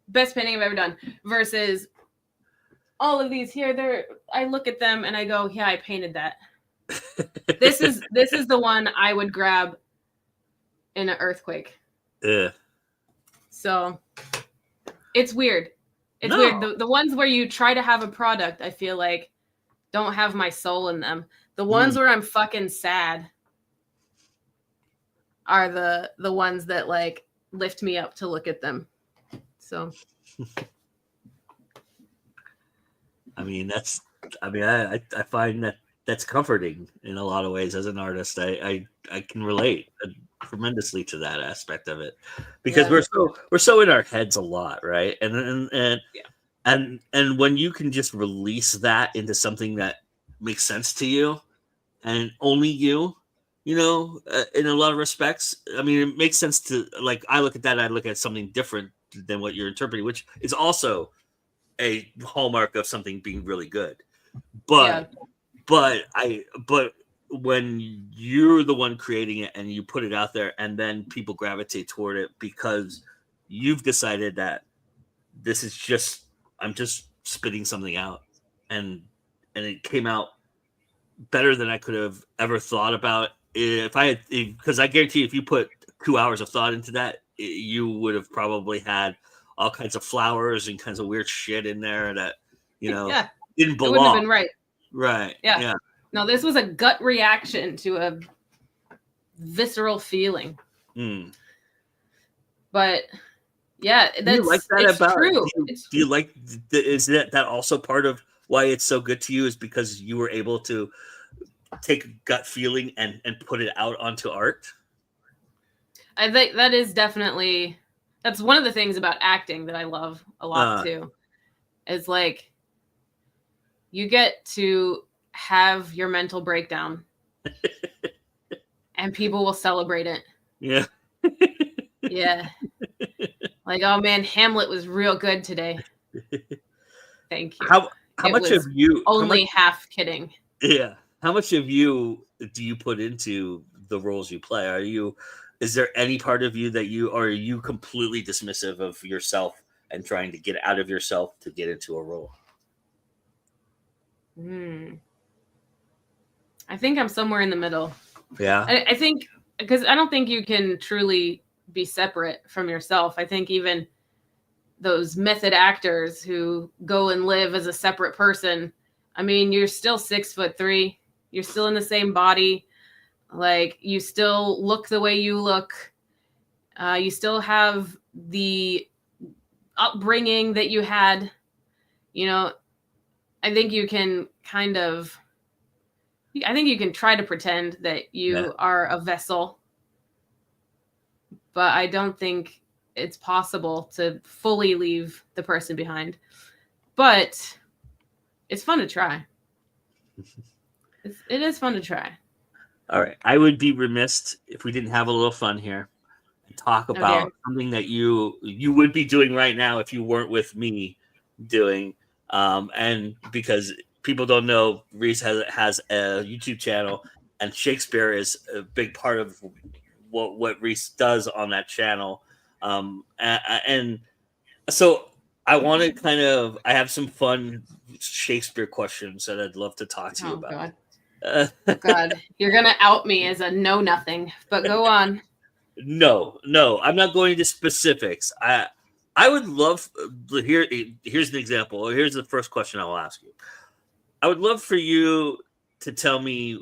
best painting I've ever done. Versus all of these here. I look at them and I go, yeah, I painted that. This is the one I would grab in an earthquake. Yeah. So it's weird. It's weird. The ones where you try to have a product, I feel like, don't have my soul in them. The ones where I'm fucking sad are the ones that, like, lift me up to look at them. So I mean, I find that's comforting in a lot of ways as an artist. I can relate tremendously to that aspect of it, because we're so in our heads a lot, right? And when you can just release that into something that makes sense to you and only you, in a lot of respects. I mean, it makes sense to, like, I look at that, I look at something different than what you're interpreting, which is also a hallmark of something being really good. But when you're the one creating it and you put it out there and then people gravitate toward it because you've decided that this is just, I'm just spitting something out, and it came out better than I could have ever thought about. Because I guarantee if you put 2 hours of thought into that, you would have probably had all kinds of flowers and kinds of weird shit in there that, didn't belong. It wouldn't have been right. Right. Yeah. No, this was a gut reaction to a visceral feeling. But yeah, that's like that about true. Do you like? Is that also part of why it's so good to you? Is because you were able to take a gut feeling and put it out onto art? I think that is definitely, that's one of the things about acting that I love a lot too. Is like, you get to have your mental breakdown and people will celebrate it. Yeah. Yeah. Like, oh man, Hamlet was real good today. Thank you. How much of you only half kidding? Yeah. How much of you do you put into the roles you play? Is there any part of you that are you completely dismissive of yourself and trying to get out of yourself to get into a role? I think I'm somewhere in the middle. Yeah. I think, because I don't think you can truly be separate from yourself. I think even those method actors who go and live as a separate person, I mean, you're still 6'3". You're still in the same body. Like, you still look the way you look. You still have the upbringing that you had. I think you can try to pretend that you are a vessel, but I don't think it's possible to fully leave the person behind. But it's fun to try. It is fun to try. All right. I would be remiss if we didn't have a little fun here and talk about something that you would be doing right now if you weren't with me doing, and because people don't know, Reese has a YouTube channel, and Shakespeare is a big part of what Reese does on that channel, and so I want to I have some fun Shakespeare questions that I'd love to talk to you Oh about. God. Oh God, you're gonna out me as a know nothing, but go on. No, I'm not going into specifics. I would love here's an example. Here's the first question I will ask you. I would love for you to tell me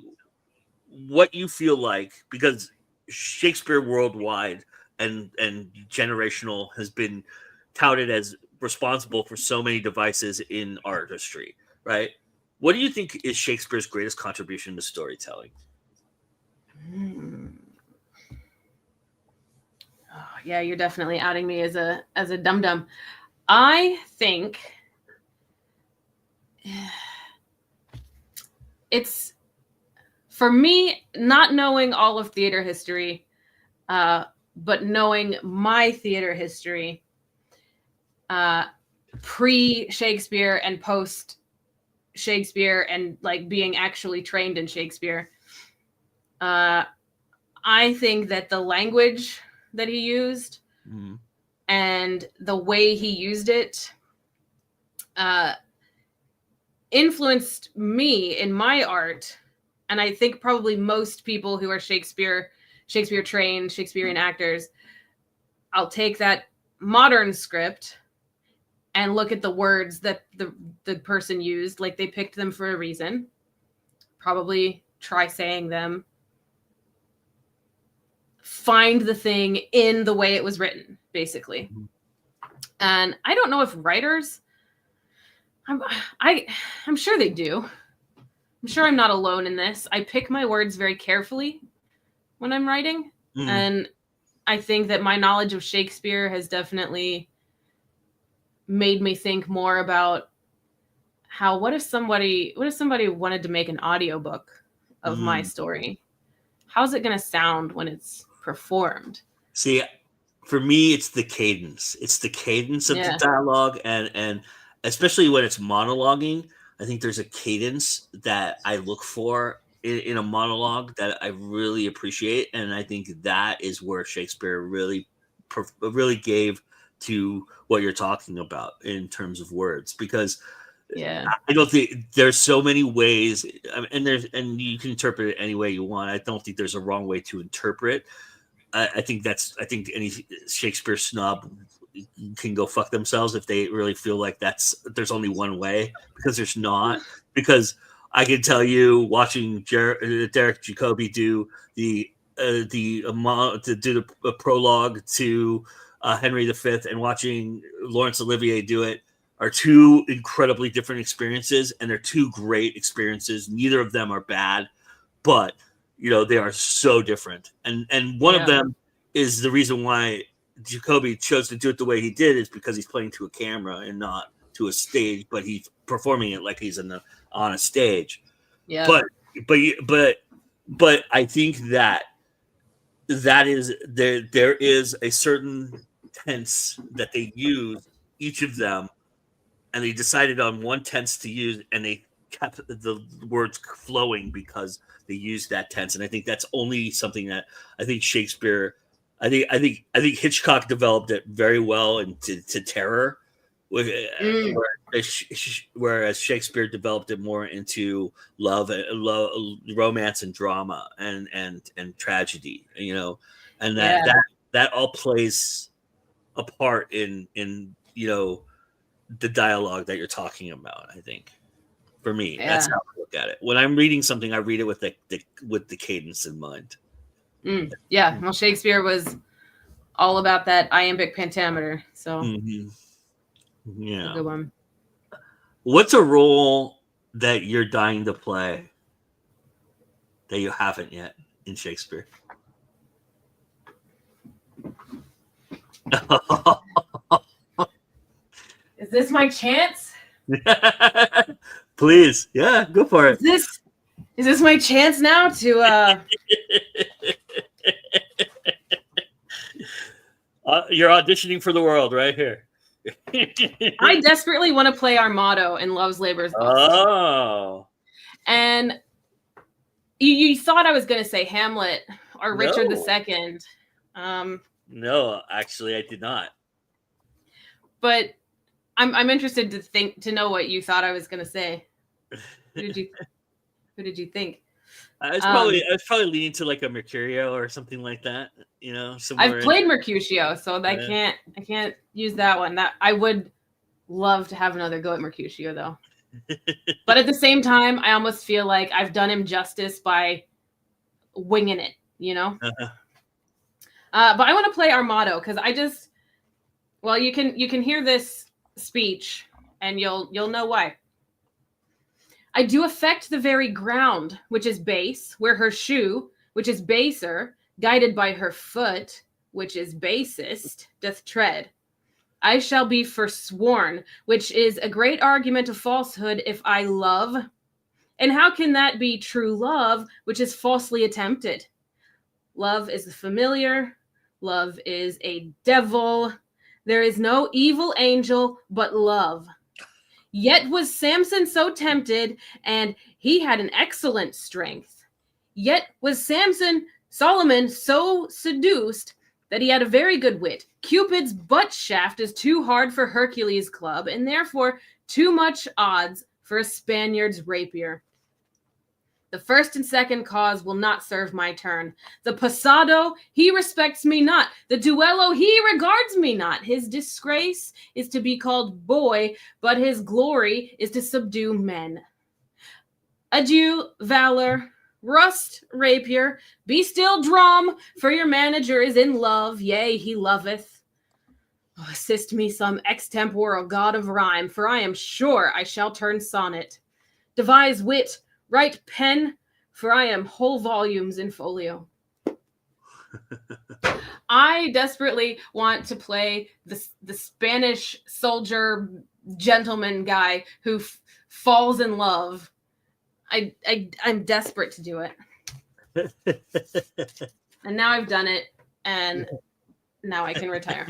what you feel like, because Shakespeare worldwide and generational has been touted as responsible for so many devices in art history, right? What do you think is Shakespeare's greatest contribution to storytelling? Oh, yeah, you're definitely outing me as a dum dum. I think it's, for me, not knowing all of theater history, but knowing my theater history, pre Shakespeare and post Shakespeare, and like being actually trained in Shakespeare. I think that the language that he used and the way he used it influenced me in my art. And I think probably most people who are Shakespeare trained, Shakespearean actors, I'll take that modern script and look at the words that the person used, like they picked them for a reason. Probably try saying them. Find the thing in the way it was written, basically. And I don't know if writers, I'm sure they do. I'm sure I'm not alone in this. I pick my words very carefully when I'm writing. And I think that my knowledge of Shakespeare has definitely made me think more about how, what if somebody wanted to make an audiobook of my story? How's it going to sound when it's performed? See, for me, it's the cadence. It's the cadence of the dialogue, and especially when it's monologuing, I think there's a cadence that I look for in a monologue that I really appreciate, and I think that is where Shakespeare really gave to what you're talking about in terms of words, because I don't think there's so many ways, and you can interpret it any way you want. I don't think there's a wrong way to interpret. I think any Shakespeare snob can go fuck themselves if they really feel like there's only one way, because there's not. Because I can tell you, watching Derek Jacobi do the prologue to Henry V, and watching Laurence Olivier do it, are two incredibly different experiences, and they're two great experiences. Neither of them are bad, but they are so different. And one of them is the reason why Jacobi chose to do it the way he did, is because he's playing to a camera and not to a stage, but he's performing it like he's on a stage. Yeah. But I think that is there is a certain tense that they use, each of them, and they decided on one tense to use, and they kept the words flowing because they used that tense. And I think that's only something that I think Shakespeare, I think Hitchcock developed it very well into Terror, whereas Shakespeare developed it more into love, romance, and drama, and tragedy. And that all plays a part in the dialogue that you're talking about. I think, for me, that's how I look at it. When I'm reading something, I read it with the cadence in mind. Yeah, well, Shakespeare was all about that iambic pentameter. So, yeah, a good one. What's a role that you're dying to play that you haven't yet in Shakespeare? Is this my chance? Please, yeah, go for it. Is this my chance now to? You're auditioning for the world right here. I desperately want to play our motto in Love's Labor's Lost. Oh. And you thought I was going to say Hamlet or Richard No. II. No, actually, I did not. But I'm interested to know what you thought I was going to say. Who did you think? I was probably leaning to like a Mercutio or something like that. You know, I've played Mercutio, so I can't use that one. That I would love to have another go at Mercutio though. But at the same time, I almost feel like I've done him justice by winging it, you know. Uh-huh. But I want to play our motto because you can hear this speech and you'll know why. I do affect the very ground, which is base, where her shoe, which is baser, guided by her foot, which is basest, doth tread. I shall be forsworn, which is a great argument of falsehood if I love. And how can that be true love, which is falsely attempted? Love is the familiar. Love is a devil. There is no evil angel but love. Yet was Samson so tempted, and he had an excellent strength. Yet was Solomon so seduced that he had a very good wit. Cupid's butt shaft is too hard for Hercules' club, and therefore too much odds for a Spaniard's rapier. The first and second cause will not serve my turn. The passado, he respects me not. The duello, he regards me not. His disgrace is to be called boy, but his glory is to subdue men. Adieu, valor. Rust, rapier. Be still, drum, for your manager is in love. Yea, he loveth. Oh, assist me some extemporal god of rhyme, for I am sure I shall turn sonnet. Devise wit, write pen, for I am whole volumes in folio. I desperately want to play the Spanish soldier gentleman guy who falls in love. I'm desperate to do it. And now I've done it, and now I can retire.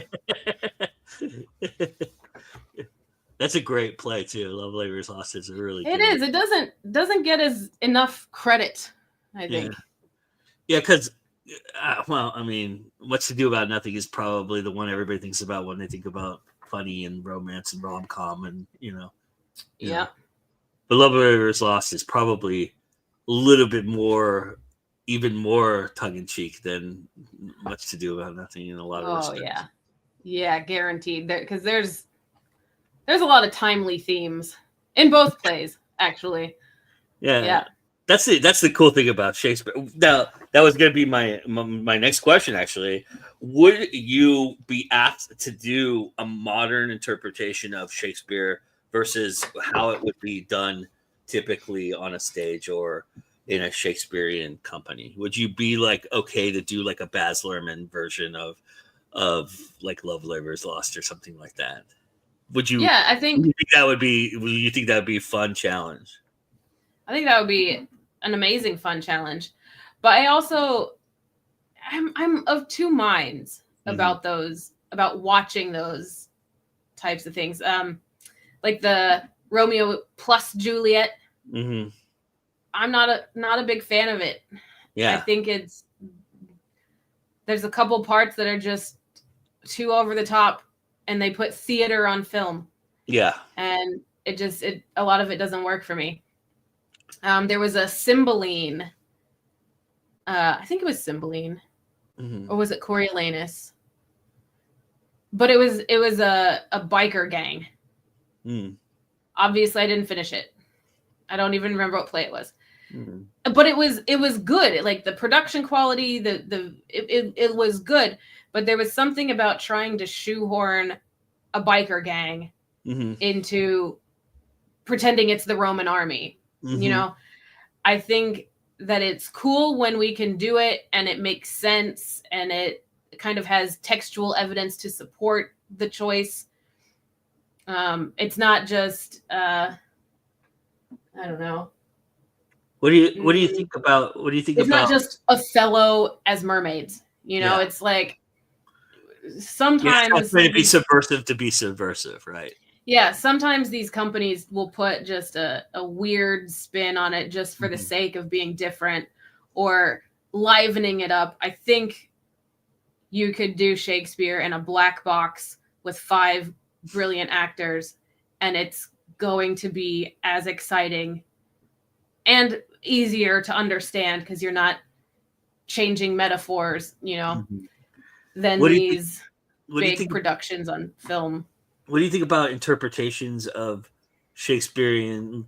That's a great play too. Love Labor's Lost is a really It is. It doesn't get enough credit, I think. Yeah, because well, I mean, What's to Do About Nothing is probably the one everybody thinks about when they think about funny and romance and rom-com, and Yeah. But Love Labor's Lost is probably a little bit more, even more tongue-in-cheek than What's to Do About Nothing in a lot of respects. Yeah, guaranteed. Because there's a lot of timely themes in both plays, actually. Yeah. That's the cool thing about Shakespeare. Now, that was going to be my next question, actually. Would you be asked to do a modern interpretation of Shakespeare versus how it would be done typically on a stage or in a Shakespearean company? Would you be like okay to do like a Baz Luhrmann version of like Love Labor's Lost or something like that? Would you? Yeah, I think. You think that would be? You think that would be a fun challenge? I think that would be an amazing fun challenge, but I also I'm of two minds about about watching those types of things. Like the Romeo plus Juliet. Mm-hmm. I'm not a big fan of it. Yeah, I think there's a couple parts that are just too over the top, and they put theater on film. Yeah, and a lot of it doesn't work for me. There was a Cymbeline. I think it was Cymbeline, or was it Coriolanus? But it was a biker gang. Obviously, I didn't finish it. I don't even remember what play it was. But it was good. Like the production quality, it was good. But there was something about trying to shoehorn a biker gang into pretending it's the Roman army. You know, I think that it's cool when we can do it and it makes sense and it kind of has textual evidence to support the choice. It's not just I don't know. What do you think about? What do you think it's about? It's not just Othello as mermaids. You know, it's like sometimes trying to be subversive to be subversive, right? yeah, sometimes these companies will put just a weird spin on it just for the sake of being different or livening it up. I think you could do Shakespeare in a black box with 5 brilliant actors, and it's going to be as exciting and easier to understand because you're not changing metaphors, than What do you think? these What do you big think? productions on film. What do you think about interpretations of Shakespearean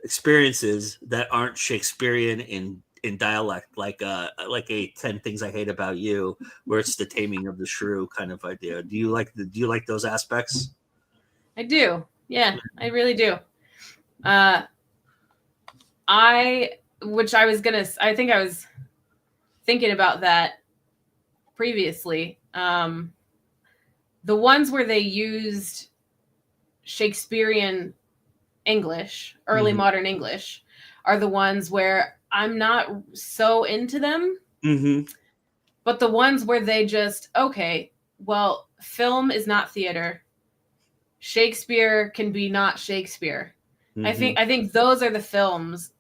experiences that aren't Shakespearean in dialect, like a 10 Things I Hate About You, where it's the taming of the shrew kind of idea? Do you like those aspects? I do. Yeah, I really do. I think I was thinking about that previously. The ones where they used Shakespearean English, early modern English, are the ones where I'm not so into them. But the ones where they just, okay, well, film is not theater. Shakespeare can be not Shakespeare. I think those are the films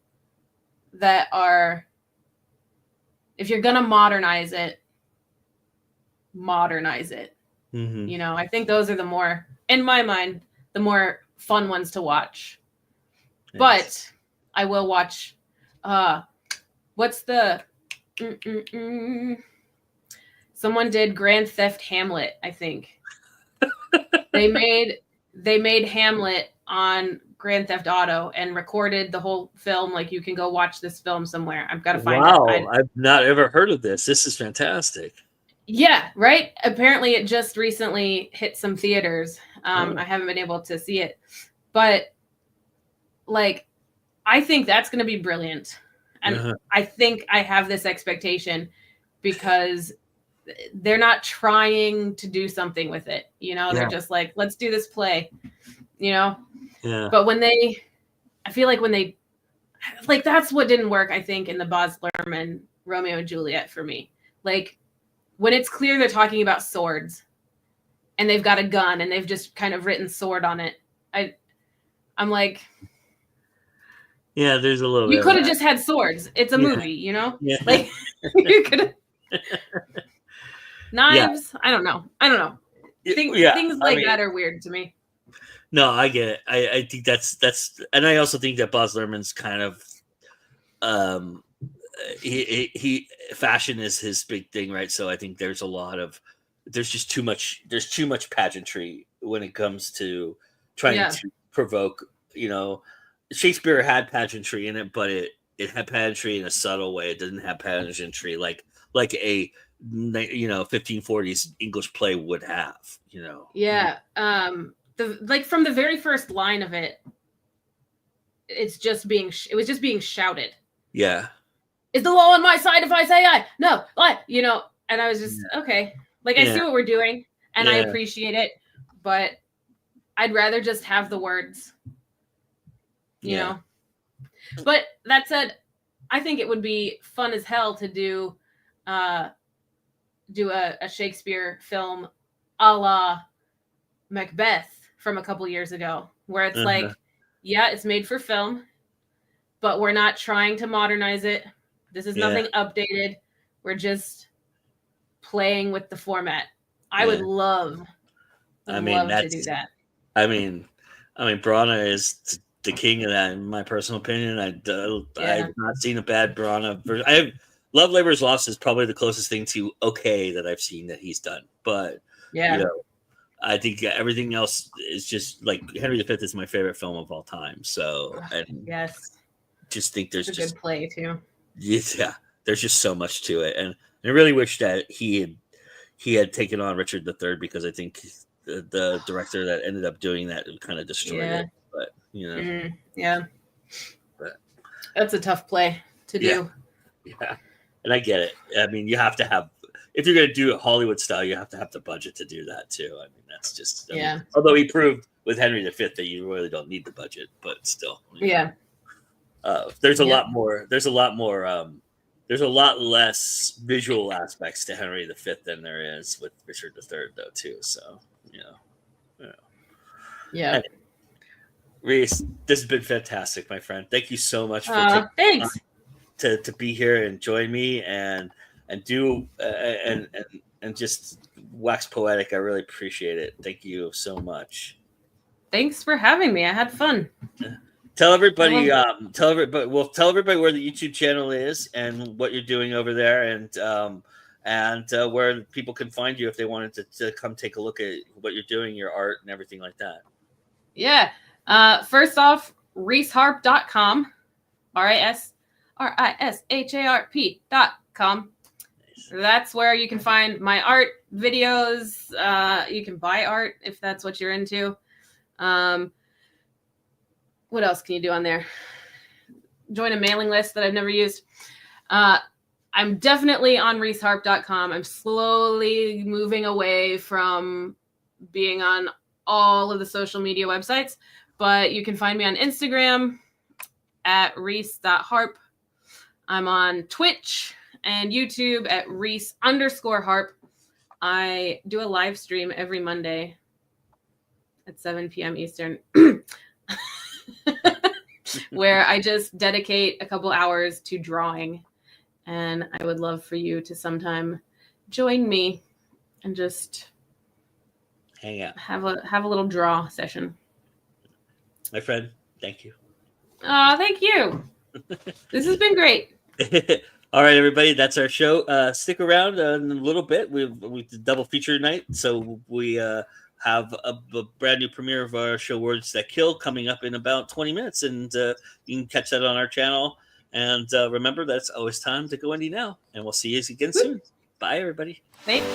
that are, if you're gonna modernize it. I think those are the more, in my mind, the more fun ones to watch. Nice. But I will watch what's the someone did Grand Theft Hamlet, I think. they made Hamlet on Grand Theft Auto and recorded the whole film. Like, you can go watch this film somewhere. I've got to find it. Wow, I've not ever heard of this. This is fantastic. Yeah, right? Apparently it just recently hit some theaters. I haven't been able to see it. But, like, I think that's going to be brilliant. And I think I have this expectation because they're not trying to do something with it. They're just like, let's do this play, Yeah. But I feel like when they, like, that's what didn't work, I think, in the Baz Luhrmann Romeo and Juliet for me. Like, when it's clear they're talking about swords and they've got a gun and they've just kind of written sword on it, I'm like, yeah, there's a little bit. You could have just had swords. It's a movie, Yeah. Like, you could have knives. Yeah. I don't know. Things like that are weird to me. No, I get it. I think that's, and I also think that Baz Luhrmann's kind of, he fashion is his big thing, right? So I think there's just too much pageantry when it comes to trying to provoke. Shakespeare had pageantry in it, but it had pageantry in a subtle way. It didn't have pageantry like a 1540s English play would have. Yeah. From the very first line of it, it was just being shouted. Yeah. Is the law on my side if I say I? No, I, and I was just, okay. Like, I see what we're doing and I appreciate it, but I'd rather just have the words, you know. But that said, I think it would be fun as hell to do a Shakespeare film a la Macbeth from a couple years ago, where it's like, it's made for film, but we're not trying to modernize it. This is nothing updated. We're just playing with the format. I would love to do that. I mean, Brana is the king of that, in my personal opinion. I've not seen a bad Brana version. Love Labor's Lost is probably the closest thing to okay that I've seen that he's done. But I think everything else is just like Henry V is my favorite film of all time. So just think there's just a good play too. Yeah, there's just so much to it, and I really wish that he had taken on Richard III, because I think the director that ended up doing that kind of destroyed it. But but that's a tough play to do. Yeah, and I get it. I mean, you have to have, if you're going to do it Hollywood style, you have to have the budget to do that too. I mean, that's just although he proved with Henry V that you really don't need the budget, but still. There's a lot more. There's a lot more there's a lot less visual aspects to Henry V than there is with Richard III, though, too. So, you know. Yeah. And Ris, this has been fantastic, my friend. Thank you so much for taking Thanks. time to be here and join me and do and just wax poetic. I really appreciate it. Thank you so much. Thanks for having me. I had fun. Tell everybody, tell everybody where the YouTube channel is and what you're doing over there, and where people can find you if they wanted to come take a look at what you're doing, your art, and everything like that. Yeah. First off, risharp.com, risharp.com. That's where you can find my art videos. You can buy art if that's what you're into. What else can you do on there? Join a mailing list that I've never used. I'm definitely on risharp.com. I'm slowly moving away from being on all of the social media websites, but you can find me on Instagram at ris.harp. I'm on Twitch and YouTube at ris_harp. I do a live stream every Monday at 7 p.m. Eastern where I just dedicate a couple hours to drawing. And I would love for you to sometime join me and just hang out, have a little draw session. My friend, thank you. Thank you. This has been great. All right, everybody, that's our show. Stick around in a little bit. We did double feature night, so we have a brand new premiere of our show Words That Kill coming up in about 20 minutes, and you can catch that on our channel. And remember, that's always time to go indie now, and we'll see you again soon. Bye, everybody. Thanks.